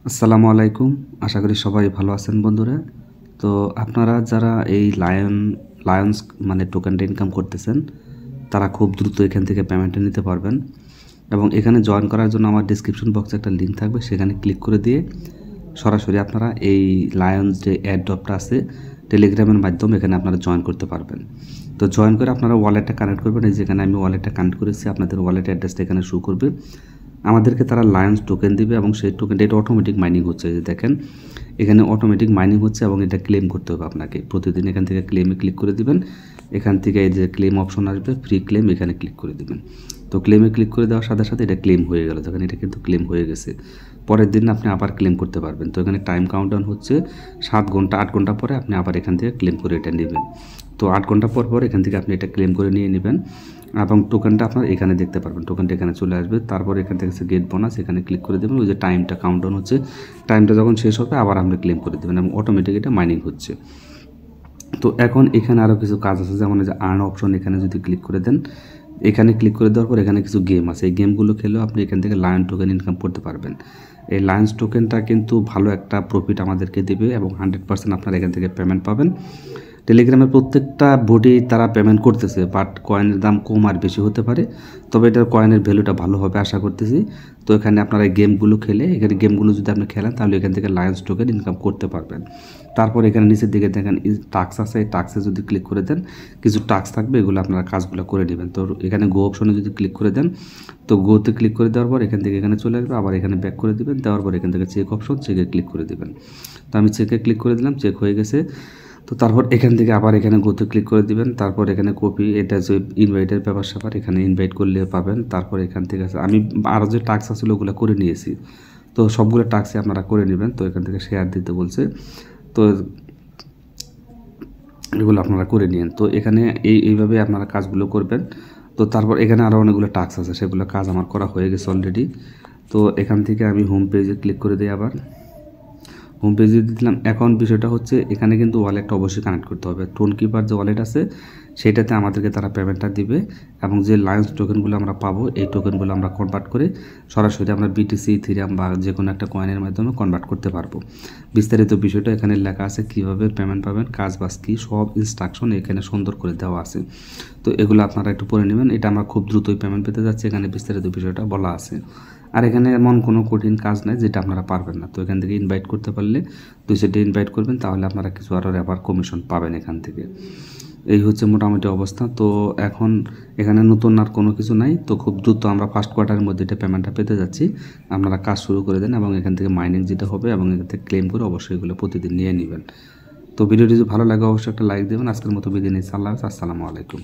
আসসালামু আলাইকুম। আশা করি সবাই ভালো আছেন বন্ধুরা। তো আপনারা যারা এই লায়ন্স মানে টোকেনটা ইনকাম করতেছেন, তারা খুব দ্রুত এখান থেকে পেমেন্টটা নিতে পারবেন। এবং এখানে জয়েন করার জন্য আমার ডিসক্রিপশন বক্সে একটা লিঙ্ক থাকবে, সেখানে ক্লিক করে দিয়ে সরাসরি আপনারা এই লায়ন্স যে অ্যাড্রপটা আছে টেলিগ্রামের মাধ্যমে এখানে আপনারা জয়েন করতে পারবেন। তো জয়েন করে আপনারা ওয়ালেটটা কানেক্ট করবেন। এই যেখানে আমি ওয়ালেটটা কানেক্ট করেছি, আপনাদের ওয়ালেট অ্যাড্রেসটা এখানে শো করবে। আমাদেরকে তারা লায়ন্স টোকেন দিবে এবং সেই টোকেনটা এটা অটোমেটিক মাইনিং হচ্ছে। যে দেখেন এখানে অটোমেটিক মাইনিং হচ্ছে এবং এটা ক্লেম করতে হবে আপনাকে প্রতিদিন। এখান থেকে ক্লেমে ক্লিক করে দিবেন। এখান থেকে এই যে ক্লেম অপশন আসবে, ফ্রি ক্লেম, এখানে ক্লিক করে দিবেন। তো ক্লেমে ক্লিক করে দেওয়ার সাথে সাথে এটা ক্লেম হয়ে গেল। দেখেন এটা কিন্তু ক্লেম হয়ে গেছে। পরের দিন আপনি আবার ক্লেম করতে পারবেন। তো এখানে টাইম কাউন্টডাউন হচ্ছে 7 ঘন্টা, 8 ঘন্টা পরে আপনি আবার এখান থেকে ক্লেম করে এটা নেবেন। তো 8 ঘন্টা পর এখান থেকে আপনি এটা ক্লেম করে নিয়ে নেবেন এবং টোকেনটা আপনার এখানে দেখতে পারবেন। টোকেনটা এখানে চলে আসবে। তারপর এখান থেকে গেট বোনাস, এখানে ক্লিক করে দেবেন। ওই যে টাইমটা কাউন্টডাউন হচ্ছে, টাইমটা যখন শেষ হবে আবার আপনি ক্লেম করে দেবেন এবং অটোমেটিক এটা মাইনিং হচ্ছে। তো এখন এখানে আরও কিছু কাজ আছে, যেমন যে আর্ন অপশন, এখানে যদি ক্লিক করে দেন, এখানে ক্লিক করে দেওয়ার পর এখানে কিছু গেম আছে। এই গেমগুলো খেলেও আপনি এখান থেকে লায়ন টোকেন ইনকাম করতে পারবেন। এই লায়ন্স টোকেনটা কিন্তু ভালো একটা প্রফিট আমাদেরকে দেবে এবং 100% আপনারা এখান থেকে পেমেন্ট পাবেন। টেলিগ্রামের প্রত্যেকটা বডি তারা পেমেন্ট করতেছে, বাট কয়েনের দাম কম আর বেশি হতে পারে, তবে এটার কয়েনের ভ্যালুটা ভালো হবে আশা করতেছি। তো এখানে আপনারা এই গেমগুলো খেলে, এখানে গেমগুলো যদি আপনি খেলেন তাহলে এখান থেকে লায়ন্স টোকেন ইনকাম করতে পারবেন। তারপর এখানে নিচের দিকে দেখেন টাস্ক আছে, এই টাস্কে যদি ক্লিক করে দেন কিছু টাস্ক থাকবে, এগুলো আপনারা কাজগুলো করে নেবেন। তো এখানে গো অপশনে যদি ক্লিক করে দেন, তো গোতে ক্লিক করে দেওয়ার পর এখান থেকে এখানে চলে আসবে, আবার এখানে ব্যাক করে দেবেন। দেওয়ার পর এখান থেকে চেক অপশন, চেকে ক্লিক করে দেবেন। তো আমি চেকে ক্লিক করে দিলাম, চেক হয়ে গেছে। তো তারপর এখান থেকে আবার এখানে গোতে ক্লিক করে দিবেন। তারপর এখানে কপি, এটা যে ইনভাইটের ব্যাপার স্যাপার, এখানে ইনভাইট করলে পাবেন। তারপর এখান থেকে আমি আরও যে টাস্ক আছে ওগুলো করে নিয়েছি, তো সবগুলো টাস্কই আপনারা করে নেবেন। তো এখান থেকে শেয়ার দিতে বলছে, তো এগুলো আপনারা করে নিন। তো এখানে এইভাবে আপনারা কাজগুলো করবেন। তো তারপর এখানে আরও অনেকগুলো টাস্ক আছে, সেগুলো কাজ আমার করা হয়ে গেছে অলরেডি। তো এখান থেকে আমি হোম পেজে ক্লিক করে দিই। আবার হোম পেজে দিলাম। এখন বিষয়টা হচ্ছে এখানে কিন্তু ওয়ালেটটা অবশ্যই কানেক্ট করতে হবে। টোন কিপার যে ওয়ালেট আছে সেটাতে আমাদেরকে তারা পেমেন্টটা দিবে এবং যে লায়ন্স টোকেনগুলো আমরা পাবো এই টোকেনগুলো আমরা কনভার্ট করে সরাসরি আমরা বিটিসি, ইথেরিয়াম বা যে কোনো একটা কয়েনের মাধ্যমে কনভার্ট করতে পারবো। বিস্তারিত বিষয়টা এখানে লেখা আছে, কীভাবে পেমেন্ট পাবেন, কাজ বাজ কী, সব ইনস্ট্রাকশন এখানে সুন্দর করে দেওয়া আছে। তো এগুলো আপনারা একটু পড়ে নেবেন। এটা আমরা খুব দ্রুতই পেমেন্ট পেতে যাচ্ছি, এখানে বিস্তারিত বিষয়টা বলা আছে। আর এখানে এমন কোনো কঠিন কাজ নাই যেটা আপনারা পারবেন না। তো এখান থেকে ইনভাইট করতে পারলে 2 ইনভাইট করবেন, তাহলে আপনারা কিছু আরও রেফার কমিশন পাবেন এখান থেকে। এই হচ্ছে মোটামুটি অবস্থা। তো এখন এখানে নতুন আর কোনো কিছু নাই। তো খুব দ্রুত আমরা ফার্স্ট কোয়ার্টারের মধ্যে এটা পেমেন্টটা পেতে যাচ্ছি। আপনারা কাজ শুরু করে দেন এবং এখান থেকে মাইনিং যেটা হবে এবং এখান থেকে ক্লেম করে অবশ্যই এগুলো প্রতিদিন নিয়ে নেবেন। তো ভিডিওটি যদি ভালো লাগে অবশ্যই একটা লাইক দেবেন। আজকের মতো বিদায় নিচ্ছি। আল্লাহ হাফেজ, আসসালামু আলাইকুম।